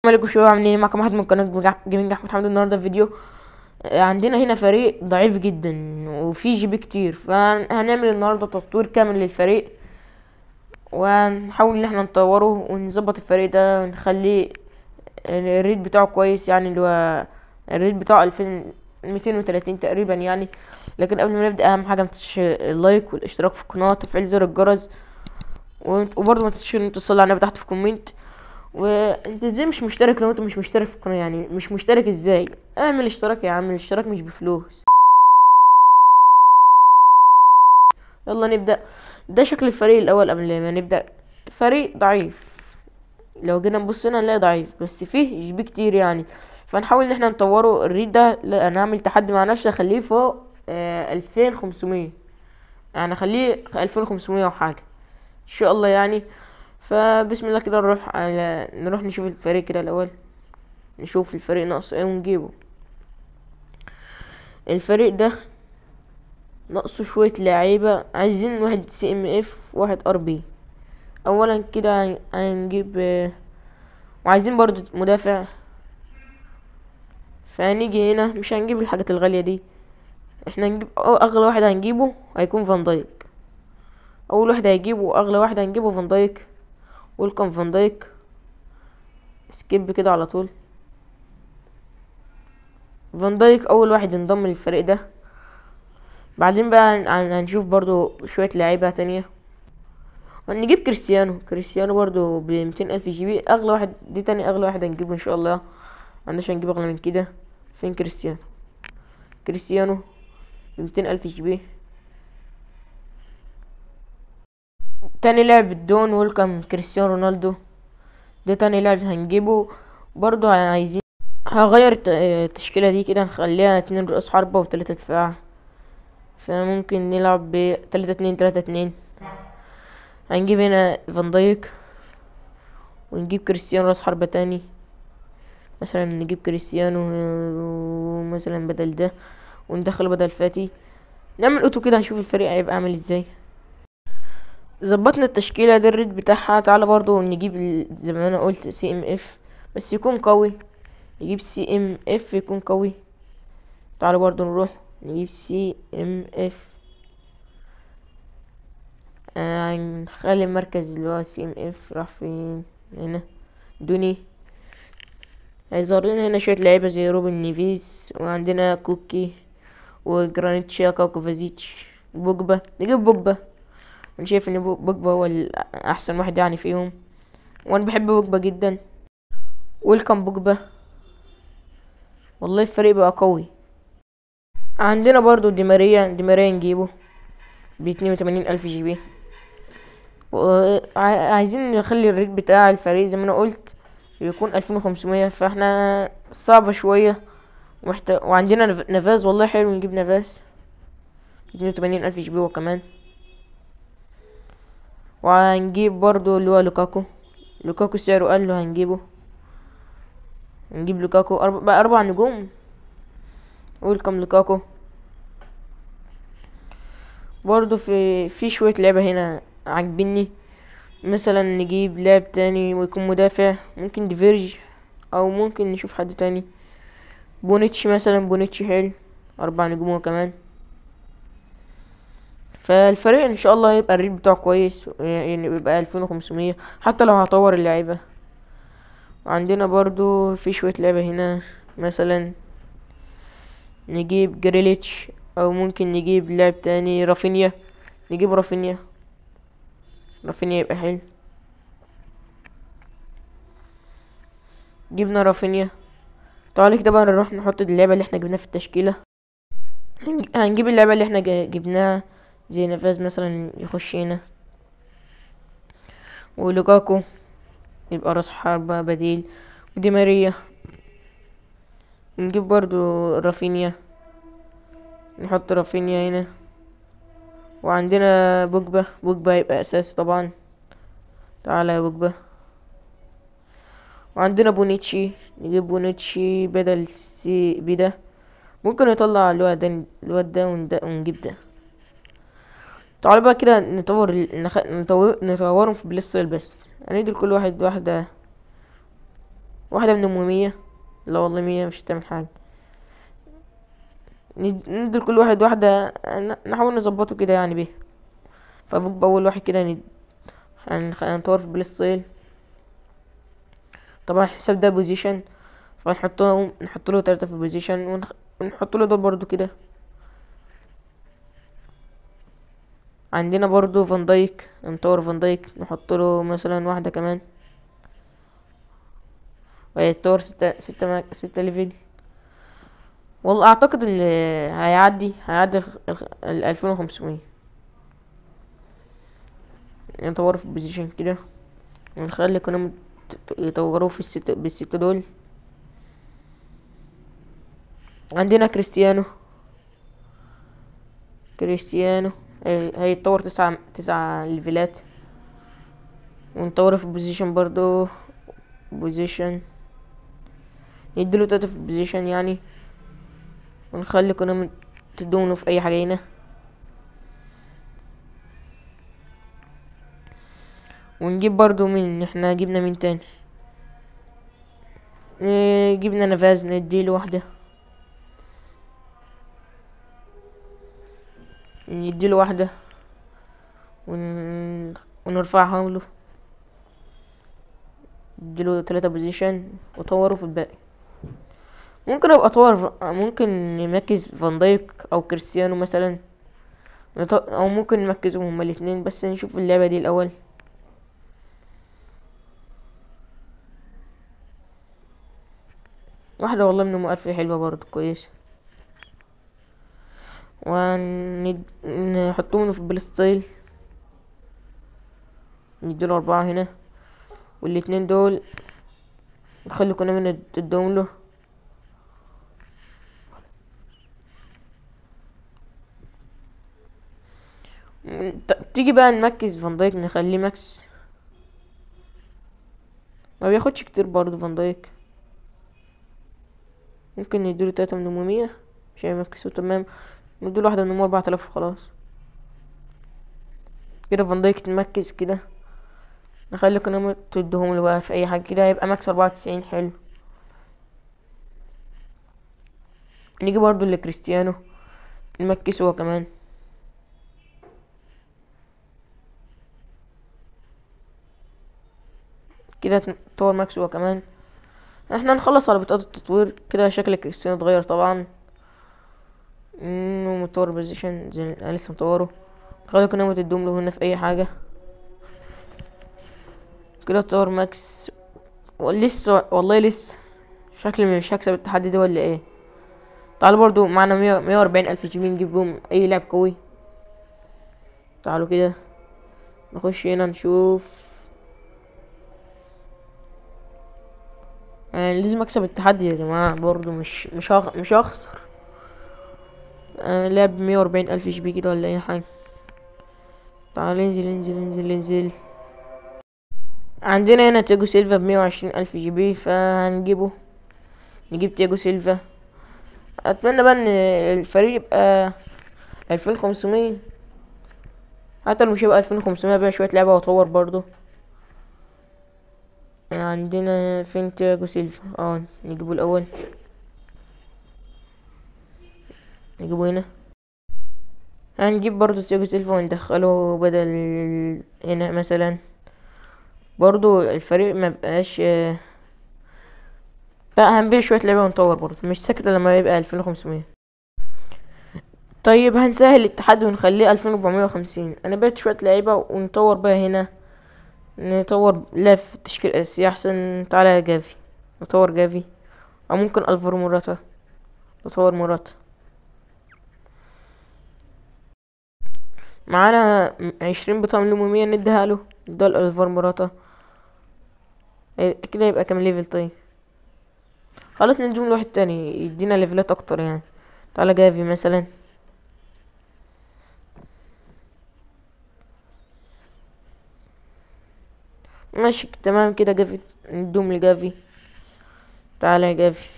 عليكم شباب، عاملين ايه؟ معكم واحد من قناه جيمنج احمد حمد. النهارده في فيديو عندنا هنا فريق ضعيف جدا وفي جي بي كتير، فهنعمل النهارده تطوير كامل للفريق، وهنحاول ان احنا نطوره ونظبط الفريق ده ونخليه الريت بتاعه كويس، يعني اللي هو الريت بتاعه 2230 تقريبا يعني. لكن قبل ما نبدا، اهم حاجه متنسوش اللايك والاشتراك في القناه وتفعيل زر الجرس، وبرضه ما تنسوش ان انتوا تصلوا على النبي تحت في كومنت. وانت ازاي مش مشترك؟ لو انت مش مشترك في القناه يعني مش مشترك ازاي؟ اعمل اشتراك يا عم، الاشتراك مش بفلوس. يلا نبدا. ده شكل الفريق الاول قبل ما نبدا. فريق ضعيف، لو جينا نبص هنا نلاقي ضعيف بس فيه جي بي كتير يعني. فنحاول ان احنا نطوره. الريد ده لا، انا هعمل تحدي مع نفسي اخليه فوق 2500، يعني اخليه 2500 وحاجه ان شاء الله يعني. فبسم الله كده نروح نشوف الفريق كده الاول، نشوف الفريق ناقصه ايه ونجيبه. الفريق ده ناقصه شوية لعيبة، عايزين واحد سي ام اف واحد ار بي. اولا كده هنجيب وعايزين برضو مدافع. فهنيجي هنا مش هنجيب الحاجات الغالية دي، احنا هنجيب اغلى واحد هنجيبه هيكون فان دايك. اول واحد هيجيبه اغلى واحد هنجيبه فان دايك. ويلكم فان دايك، سكيب كده على طول. فان دايك اول واحد انضم للفريق ده. بعدين بقى هنشوف برضو شوية لعيبة تانية. نجيب كريستيانو برضو ب200,000 جي بي، اغلى واحد. دي تاني اغلى واحد هنجيبه ان شاء الله، معندناش هنجيب اغلى من كده. فين كريستيانو ب200,000 جي بي. تاني لاعب الدون ويلكم كريستيانو رونالدو، ده تاني لاعب هنجيبه. برضو عايزين هغير التشكيلة دي كده، نخليها 2 رؤوس حربة و3 دفاع. فممكن نلعب ب 3-2-3-2. هنجيب هنا فان دايك ونجيب كريستيانو راس حربة تاني. مثلا نجيب كريستيانو مثلا بدل ده، وندخله بدل فاتي. نعمل اوتو كده نشوف الفريق هيبقى عامل ازاي. ظبطنا التشكيله دي الريت بتاعها. تعالى برضو نجيب زي ما انا قلت سي ام اف بس يكون قوي. نجيب سي ام اف يكون قوي. تعالى برضو نروح نجيب سي ام اف. هنخلي المركز اللي هو سي ام اف راح فين؟ هنا دوني. هيظهر لنا هنا شوية لعيبة زي روبن نيفيز، وعندنا كوكي وجرانيت شاكا وكوفازيتش وبوجبا. نجيب بوجبا، انا شايف ان بوجبا هو احسن واحد يعني فيهم، وانا بحب بوجبا جدا. ويلكم بوجبا، والله الفريق بقى قوي. عندنا برضو دي ماريا نجيبه ب82,000 جي بي. عايزين نخلي الريت بتاع الفريق زي ما انا قلت يكون 2500، فاحنا صعبة شوية. وعندنا نافاز، والله حلو نجيب نافاز 82,000 جي بي هو كمان. وهنجيب برضو اللي هو لوكاكو سعره قل له هنجيبه. نجيب لوكاكو بقى 4 نجوم. ويلكم لوكاكو. برضو في شوية لعبة هنا عاجبني. مثلا نجيب لاعب تاني ويكون مدافع، ممكن ديفيرج او ممكن نشوف حد تاني. بونيتشي مثلا، بونيتشي حلو 4 نجوم هو كمان. فالفريق ان شاء الله يبقى الريت بتاعه كويس، يعني يبقى 2500 حتى لو هطور اللعيبة. وعندنا برضو في شوية لعبة هنا، مثلا نجيب جريليتش او ممكن نجيب لاعب تاني رافينيا. نجيب رافينيا يبقى حلو. جبنا رافينيا. تعالى كده بقى نروح نحط اللعبة اللي احنا جبناها في التشكيلة. هنجيب اللعبة اللي احنا جبناها زي نفاز مثلا يخش هنا، ولوكاكو يبقى راس حربة بديل، ودي ماريا. نجيب برضو رافينيا، نحط رافينيا هنا. وعندنا بوجبا يبقى اساسي طبعا. تعالى يا بوجبا. وعندنا بونيتشي، نجيب بونيتشي بدل سي بي ده. ممكن نطلع الواد ده ونجيب ده. تعالى بقى كده نطورهم في بلاي ستايل، بس هندي لكل واحد واحدة واحدة من 100. لا والله 100 مش هتعمل حاجة. ندي لكل واحد واحدة، نحاول نظبطه كده يعني بيه. فابوك بأول واحد كده هنطور في بلاي ستايل. طبعا الحساب ده بوزيشن، نحط له 3 في بوزيشن، ونحط له دول برضو كده. عندنا برضو فان دايك، نطور فان دايك نحط له مثلا واحدة كمان، ويتطور 6 ليفل. والله اعتقد ان هيعدي 2500. نطور في البوزيشن كده، ونخلي كلهم يطوروه في بالستة دول. عندنا كريستيانو هيتطور 9 ليفلات، ونطوره في البوزيشن برضو. بوزيشن نديله 3 في البوزيشن يعني، ونخلي كلهم تدونه في اي حاجة هنا. ونجيب برضو احنا جبنا مين تاني؟ جبنا نافاز، نديله واحدة، نديله واحدة ونرفعها له، نديله 3 بوزيشن وطوره في الباقي. ممكن ابقى ممكن نركز فان دايك او كريستيانو مثلا، او ممكن نركزهم هما الاتنين، بس نشوف اللعبة دي الاول. واحدة والله من مؤلفة حلوة برضو كويس. ونحطهم في البلاي ستايل، نديله 4 هنا، والاتنين دول نخلي كنا نديهم له. تيجي بقى نركز فان دايك، نخليه ماكس، ما بياخدش كتير برضو فان دايك. ممكن نديله 3 من 800 عشان يمكسه تمام. نديله واحدة من 4000 وخلاص كده. فان دايك تمكس كده، نخلي كنا تديهم له بقى في اي حاجة كده، هيبقى ماكس 94 حلو. نيجي برضو لكريستيانو نمكسه هو كمان كده، طور ماكس هو كمان. احنا نخلص على بطاقة التطوير كده. شكل كريستيانو اتغير طبعا، ومطور بوزيشن زي انا لسه مطوره. نخلي كنا تدوم له هنا في اي حاجة كده. طور ماكس، ولسه والله لسه شكلي مش هكسب التحدي ده ولا ايه. تعالوا برضو معنا 140 الف جيمين نجيب بهم اي لعب قوي. تعالوا كده نخش هنا نشوف. لازم اكسب التحدي يا جماعة، برضو مش هخسر. لعب 140 الف جي بي كده ولا اي حاجة. تعالوا انزل انزل انزل انزل. عندنا هنا تياجو سيلفا ب120 الف جي بي، فهنجيبه. نجيب تياجو سيلفا. اتمنى بقى ان الفريق يبقى 2500. حتى لو مش هيبقى 2500 بقى شوية لعبة واطور برضو. عندنا فين تياجو سيلفا؟ نجيبه الاول، نجيبه هنا. هنجيب برضو تياجو سيلفا وندخله بدل هنا مثلا. برضو الفريق ما بقاش لا، هنبيع شوية لعبة ونطور برضو، مش ساكتة لما يبقى 2500. طيب هنسهل التحدي ونخليه 2450. انا بعت شوية لعيبة ونطور بقى هنا. نطور لاعب في التشكيل الاساسي احسن. تعالى يا جافي، نطور جافي، او ممكن الفارو موراتا. نطور موراتا. معانا 20 بطاقة من الأمومية نديها له. ده الفارو موراتا كده يبقى كام ليفل؟ طيب خلاص نديهم لواحد تاني يدينا ليفلات اكتر يعني. تعالى جافي مثلا. ماشي تمام كده. جافي ندوم لجافي. تعالى يا جافي،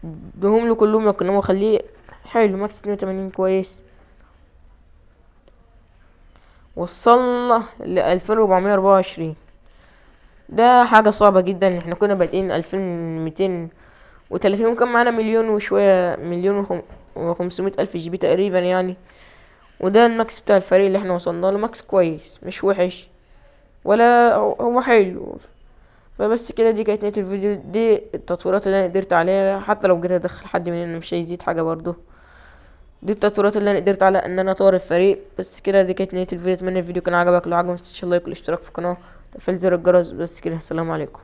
ادوهم له كلهم، لكن هو خليه حلو ماكس 82 كويس. وصلنا ل 2424. ده حاجة صعبة جدا. احنا كنا بادئين 2230 وكان معانا مليون وشوية، مليون وخمسمية ألف جي بي تقريبا يعني. وده الماكس بتاع الفريق اللي احنا وصلنا له، ماكس كويس مش وحش ولا هو حلو. فبس كده، دي كانت نهاية الفيديو. دي التطويرات اللي انا قدرت عليها، حتى لو جيت ادخل حد مننا مش هيزيد حاجة برضه. دي التطويرات اللي انا قدرت على ان انا اطور الفريق. بس كده، دي كانت نهاية الفيديو. اتمنى الفيديو كان عجبك. لو عجبك متنساش اللايك والاشتراك في القناة وتفعيل زر الجرس. بس كده، السلام عليكم.